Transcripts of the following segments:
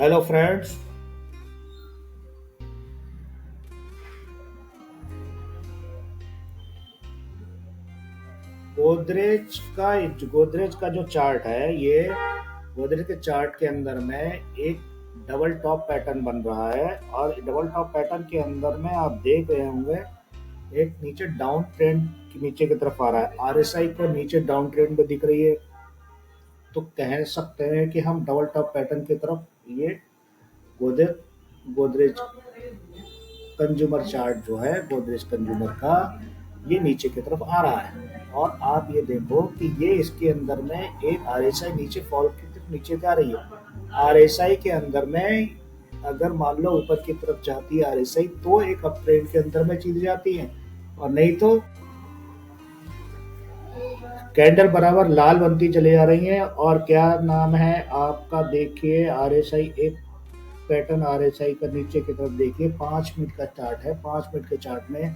Hello friends. Godrej का जो chart है, ये गोदरेज के चार्ट के अंदर में एक डबल टॉप पैटर्न बन रहा है। और डबल टॉप पैटर्न के अंदर में आप देख रहे होंगे एक नीचे डाउन ट्रेंड नीचे की तरफ आ रहा है। आरएसआई को नीचे डाउन ट्रेंड में दिख रही है, तो कह सकते हैं कि हम डबल टॉप पैटर्न की तरफ ये गोदरेज गोदरेज कंज्यूमर चार्ट जो है गोदरेज कंज्यूमर का, ये नीचे की तरफ आ रहा है। और आप ये देखो कि ये इसके अंदर में एक आरएसआई नीचे फॉल की तरफ नीचे जा रही है। आरएसआई के अंदर में अगर मान लो ऊपर की तरफ जाती है आरएसआई, तो एक अप ट्रेंड के अंदर में चीज जाती है, और नहीं तो कैंडल बराबर लाल बनती चली जा रही है। और क्या नाम है आपका, देखिए आरएसआई एक पैटर्न आरएसआई का नीचे की तरफ देखिए, 5 मिनट का चार्ट है। 5 मिनट के चार्ट में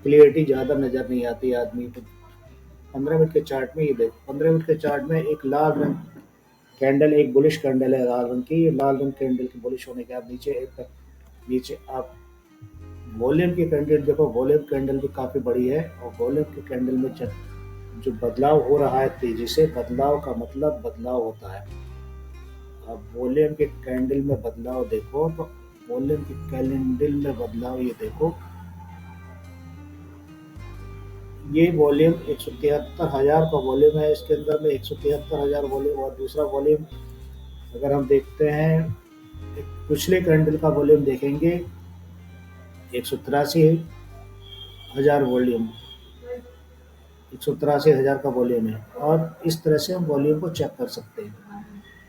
क्लियरिटी ज्यादा नजर नहीं आती आदमी को। 15 मिनट के चार्ट में ये देखो, 15 मिनट के चार्ट में एक लाल रंग कैंडल, एक बुलिश कैंडल है लाल रंग की। ये लाल रंग कैंडल की बुलिश होने के बाद नीचे आप वॉल्यूम की कैंडल देखो, वॉल्यूम कैंडल भी काफी बड़ी है। और वॉल्यूम की कैंडल में जो बदलाव हो रहा है तेजी से, बदलाव का मतलब बदलाव होता है। अब वॉल्यूम के कैंडल में बदलाव देखो, तो वॉल्यूम की कैंडल में बदलाव ये देखो, ये वॉल्यूम 173,000 का वॉल्यूम है। इसके अंदर में 173,000 वॉल्यूम, और दूसरा वॉल्यूम अगर हम देखते हैं, एक पिछले कैंडल का वॉल्यूम देखेंगे, 183,000 वॉल्यूम, 183,000 का वॉल्यूम है। और इस तरह से हम वॉल्यूम को चेक कर सकते हैं।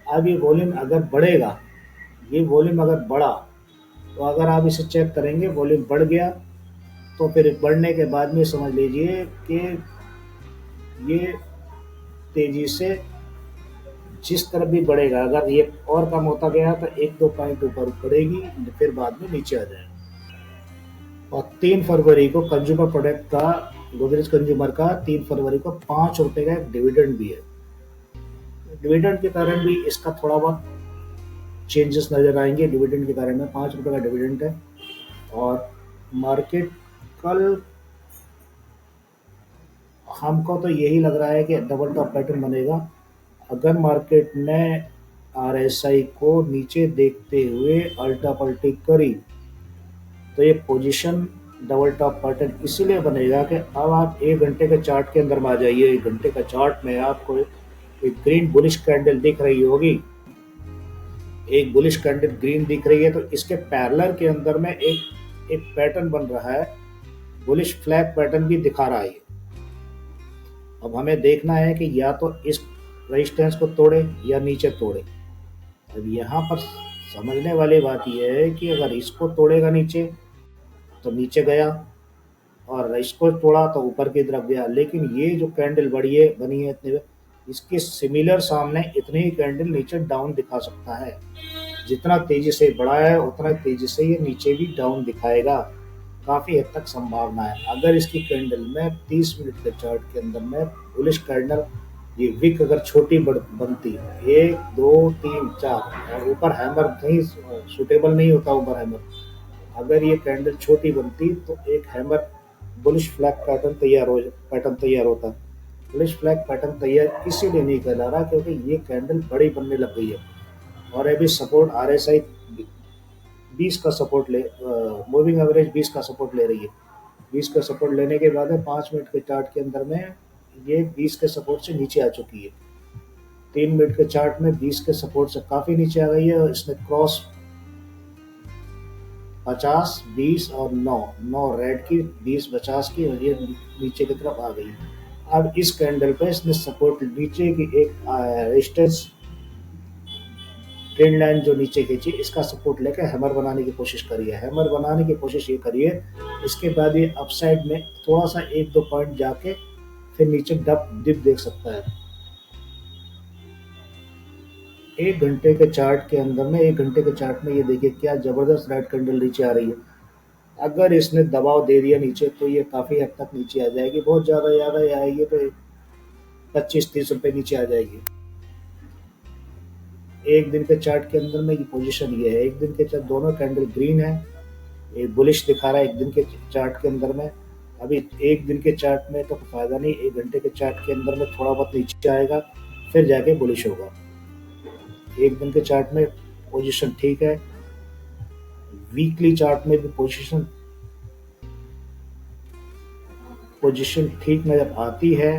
अब ये वॉल्यूम अगर बढ़ेगा, ये वॉल्यूम अगर बढ़ा, तो अगर आप इसे चेक करेंगे वॉल्यूम बढ़ गया, तो फिर बढ़ने के बाद में समझ लीजिए कि ये तेजी से जिस तरफ भी बढ़ेगा, अगर ये और कम होता गया तो 1-2 पॉइंट ऊपर बढ़ेगी, फिर बाद में नीचे आ जाएगा। और 3 फरवरी को कंज्यूमर प्रोडक्ट का, गोदरेज कंज्यूमर का 3 फरवरी को 5 रुपए का एक डिविडेंड भी है। डिविडेंड के कारण भी इसका थोड़ा बहुत चेंजेस नजर आएंगे। डिविडेंड के कारण में 5 रुपए का डिविडेंड है। और मार्केट कल, हमको तो यही लग रहा है कि डबल टॉप पैटर्न बनेगा। अगर मार्केट ने आरएसआई को नीचे देखते हुए अल्टा पल्टी करी, तो ये पोजीशन डबल टॉप पैटर्न इसीलिए बनेगा कि अब आप 1 घंटे के चार्ट के अंदर में आ जाइए। 1 घंटे का चार्ट में आपको एक ग्रीन बुलिश कैंडल दिख रही होगी, एक बुलिश कैंडल ग्रीन दिख रही है, तो इसके पैरेलल के अंदर में एक एक पैटर्न बन रहा है, बुलिश फ्लैग पैटर्न भी दिखा रहा है। अब हमें देखना है कि या तो इस रेजिस्टेंस को तोड़े या नीचे तोड़े। अब यहाँ पर समझने वाली बात यह है कि अगर इसको तोड़ेगा नीचे, तो नीचे गया, और इसको तोड़ा तो ऊपर की तरफ गया। लेकिन ये जो कैंडल बनी है इतने, इसके सिमिलर सामने इतनी ही कैंडल नीचे डाउन दिखा सकता है। जितना तेजी से बढ़ा है उतना तेजी से ये नीचे भी डाउन दिखाएगा। काफी हद तक संभावना है। अगर इसकी कैंडल में 30 मिनट के चार्ट के अंदर में बुलिश कैंडल, ये विक अगर छोटी बनती, 1 2 3 4, और ऊपर हैमर नहीं सुटेबल नहीं होता, ऊपर हैमर, अगर ये कैंडल छोटी बनती तो एक हैमर बुलिश फ्लैग पैटर्न तैयार होता। बुलिश फ्लैग पैटर्न तैयार इसीलिए नहीं कहला रहा क्योंकि ये कैंडल बड़ी बनने लग गई है। और अभी सपोर्ट आरएसआई 20 का सपोर्ट ले, मूविंग एवरेज 20 का सपोर्ट ले रही है। 20 का सपोर्ट लेने के बाद 5 मिनट के चार्ट के अंदर में ये 20 के सपोर्ट से नीचे आ चुकी है। 3 मिनट के चार्ट में 20 के सपोर्ट से काफी नीचे आ गई है, और इसने क्रॉस 50, 20 और 9 9 रेड की, 20 50 की, और ये नीचे की तरफ आ गई। अब इस कैंडल पे इसने सपोर्ट नीचे की एक रेजिस्टेंस ट्रेंड लाइन जो नीचे खींची, इसका सपोर्ट लेकर हैमर बनाने की कोशिश करिए। हैमर बनाने की कोशिश ये करिए, इसके बाद ये अपसाइड में थोड़ा सा 1-2 पॉइंट जाके फिर नीचे डप डिप देख सकता है। 1 घंटे के चार्ट के अंदर में, 1 घंटे के चार्ट में ये देखिए क्या जबरदस्त रेड कैंडल नीचे आ रही है। अगर इसने दबाव दे दिया नीचे, तो ये काफी हद तक नीचे आ जाएगी। बहुत ज्यादा आएगी तो 25-30 रुपए नीचे आ जाएगी। एक दिन के चार्ट के अंदर में की पोजीशन ये है, एक दिन के चार्ट दोनों कैंडल ग्रीन है, एक बुलिश दिखा रहा है एक दिन के चार्ट के अंदर में। अभी एक दिन के चार्ट में तो फायदा नहीं, 1 घंटे के चार्ट के अंदर में थोड़ा बहुत नीचे आएगा, फिर जाके बुलिश होगा। एक दिन के चार्ट में पोजीशन ठीक है, वीकली चार्ट में भी पोजीशन पोजीशन ठीक नजर आती है,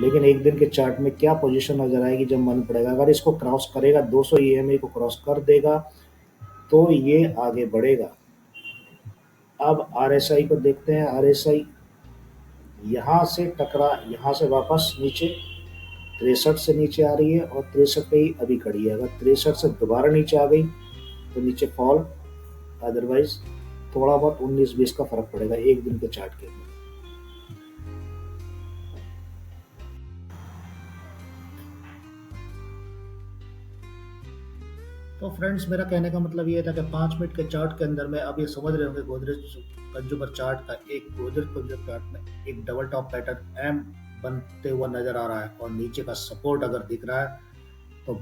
लेकिन एक दिन के चार्ट में क्या पोजीशन नजर आएगी जब मन पड़ेगा। अगर इसको क्रॉस करेगा, 200 ईएमए को क्रॉस कर देगा तो ये आगे बढ़ेगा। अब आरएसआई को देखते हैं। आरएसआई यहाँ से टकरा, यहाँ से वापस नीचे 63 से नीचे आ रही है और 63 पे ही अभी खड़ी है। अगर 63 से दोबारा नीचे आ गई तो नीचे फॉल, अदरवाइज थोड़ा बहुत 19-20 का फर्क पड़ेगा एक दिन के चार्ट के अंदर। तो फ्रेंड्स, मेरा कहने का मतलब ये था कि 5 मिनट के चार्ट के अंदर में अब ये समझ रहे होंगे गोदरेज कंज्यूमर चार्ट का, एक गोदरेज कंज्यूमर चार्ट में एक डबल टॉप पैटर्न एम बनते हुआ नजर आ रहा है और नीचे का सपोर्ट अगर दिख रहा है तो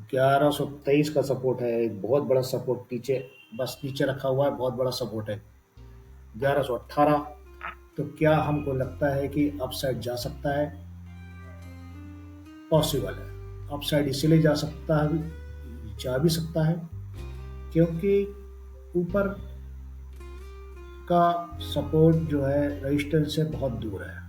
1123 का सपोर्ट है, एक बहुत बड़ा सपोर्ट नीचे, बस नीचे रखा हुआ है, बहुत बड़ा सपोर्ट है 1118। तो क्या हमको लगता है कि अपसाइड जा सकता है? पॉसिबल है। अपसाइड इसीलिए जा सकता है, जा भी सकता है क्योंकि ऊपर का सपोर्ट जो है रेजिस्टेंस से बहुत दूर है।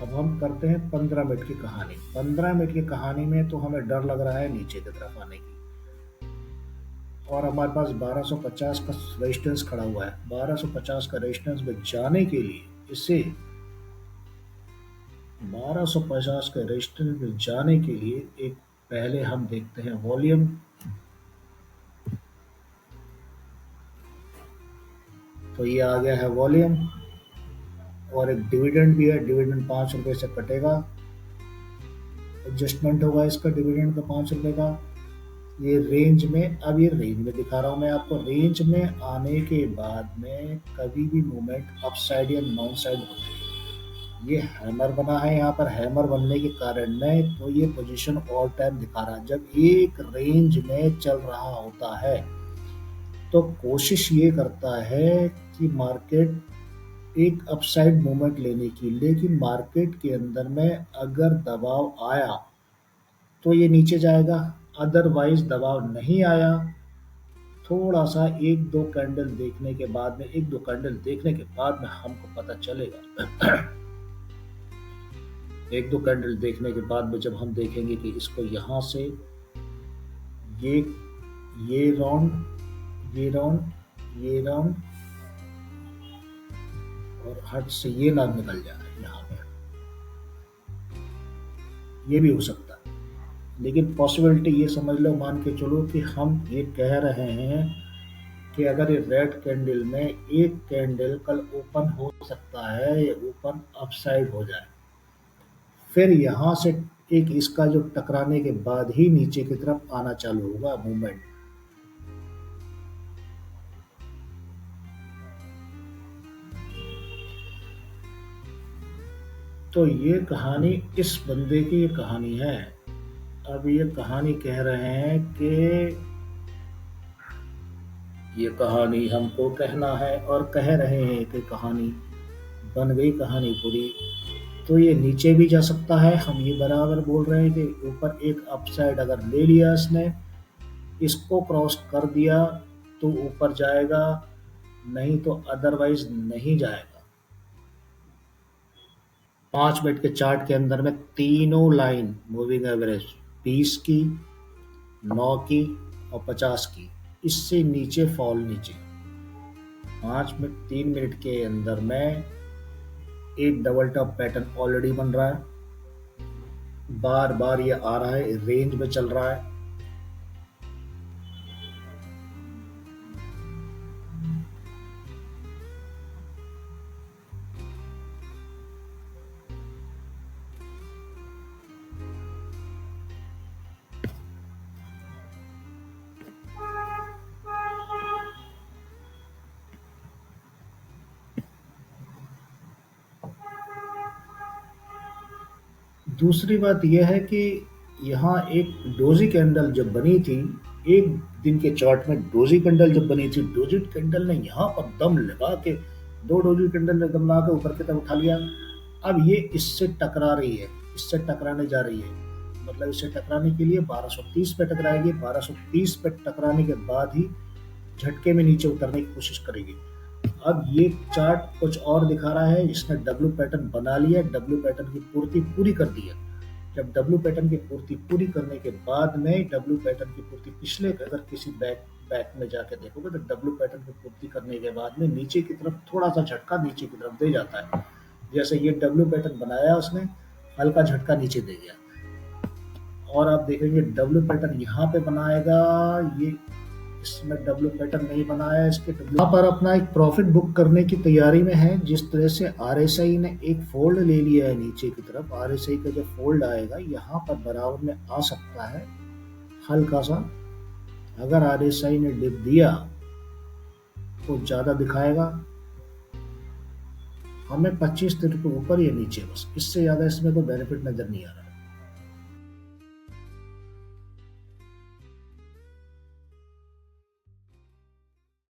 अब हम करते हैं 15 मिनट की कहानी। 15 मिनट की कहानी में तो हमें डर लग रहा है नीचे की तरफ आने की, और हमारे पास 1250 का रेजिस्टेंस खड़ा हुआ है। 1250 का रेजिस्टेंस में जाने के लिए, इसे 1250 के रेजिस्टेंस में जाने के लिए एक पहले हम देखते हैं वॉल्यूम। तो ये आ गया है वॉल्यूम, और एक डिविडेंड भी है, डिविडेंड 5 रुपए से कटेगा, एडजस्टमेंट होगा इसका डिविडेंड का 5 रुपए का। ये रेंज में, अब ये रेंज में दिखा रहा हूँ मैं आपको। रेंज में आने के बाद में कभी भी मूवमेंट अप साइड या डाउन साइड होती है। ये हैमर बना है, यहाँ पर हैमर बनने के कारण में तो ये पोजीशन ऑल टाइम दिखा रहा है। जब एक रेंज में चल रहा होता है तो कोशिश ये करता है कि मार्केट एक अपसाइड मूवमेंट लेने की, लेकिन मार्केट के अंदर में अगर दबाव आया तो ये नीचे जाएगा, अदरवाइज दबाव नहीं आया, थोड़ा सा एक दो कैंडल देखने के बाद में, एक दो कैंडल देखने के बाद में हमको पता चलेगा। एक दो कैंडल देखने के बाद में जब हम देखेंगे कि इसको यहाँ से ये ये राउंड, ये राउंड, ये राउंड, और हट से ये ना निकल जाए यहाँ पे, ये भी हो सकता है। लेकिन पॉसिबिलिटी ये समझ लो, मान के चलो कि हम ये कह रहे हैं कि अगर ये रेड कैंडल में एक कैंडल कल ओपन हो सकता है, ये ओपन अपसाइड हो जाए, फिर यहाँ से एक इसका जो टकराने के बाद ही नीचे की तरफ आना चालू होगा मूवमेंट। तो ये कहानी इस बंदे की ये कहानी है। अब ये कहानी कह रहे हैं कि ये कहानी हमको कहना है, और कह रहे हैं कि कहानी बन गई, कहानी पूरी। तो ये नीचे भी जा सकता है, हम ये बराबर बोल रहे हैं कि ऊपर एक अपसाइड अगर ले लिया इसने, इसको क्रॉस कर दिया तो ऊपर जाएगा, नहीं तो अदरवाइज नहीं जाएगा। 5 मिनट के चार्ट के अंदर में तीनों लाइन मूविंग एवरेज 20 की, 9 की और 50 की, इससे नीचे फॉल नीचे। 5 मिनट 3 मिनट के अंदर में एक डबल टॉप पैटर्न ऑलरेडी बन रहा है, बार बार ये आ रहा है, रेंज में चल रहा है। दूसरी बात यह है कि यहाँ एक डोजी कैंडल जब बनी थी, एक दिन के चार्ट में डोजी कैंडल जब बनी थी, डोजी कैंडल ने यहाँ पर दम लगा के, दो डोजी कैंडल ने दम लगा के ऊपर की तरफ उठा लिया। अब ये इससे टकरा रही है, इससे टकराने जा रही है, मतलब इससे टकराने के लिए 1230 पे टकराएगी, 1230 पे टकराने के बाद ही झटके में नीचे उतरने की कोशिश करेगी। अब ये चार्ट कुछ और दिखा रहा है, इसने डब्ल्यू पैटर्न बना लिया, डब्ल्यू पैटर्न की पूर्ति पूरी कर दी है। जब डब्ल्यू पैटर्न की पूर्ति पूरी करने के बाद में, डब्ल्यू पैटर्न की पूर्ति पिछले अगर किसी बैक बैक में जाके देखोगे तो डब्ल्यू पैटर्न की पूर्ति करने के बाद में नीचे की तरफ थोड़ा सा झटका नीचे की तरफ दे जाता है। जैसे ये डब्ल्यू पैटर्न बनाया उसने, हल्का झटका नीचे दे गया। और आप देखेंगे डब्ल्यू पैटर्न यहाँ पे बनाएगा, ये इसमें डब्ल्यू पैटर्न नहीं बनाया, इसके यहाँ पर अपना एक प्रॉफिट बुक करने की तैयारी में है। जिस तरह से आरएसआई ने एक फोल्ड ले लिया है नीचे की तरफ, आरएसआई का जब फोल्ड आएगा यहाँ पर बराबर में आ सकता है हल्का सा। अगर आरएसआई ने डिप दिया तो ज्यादा दिखाएगा हमें 25 दिन के ऊपर या नीचे, बस इससे ज्यादा इसमें तो बेनिफिट नजर नहीं आ रहा।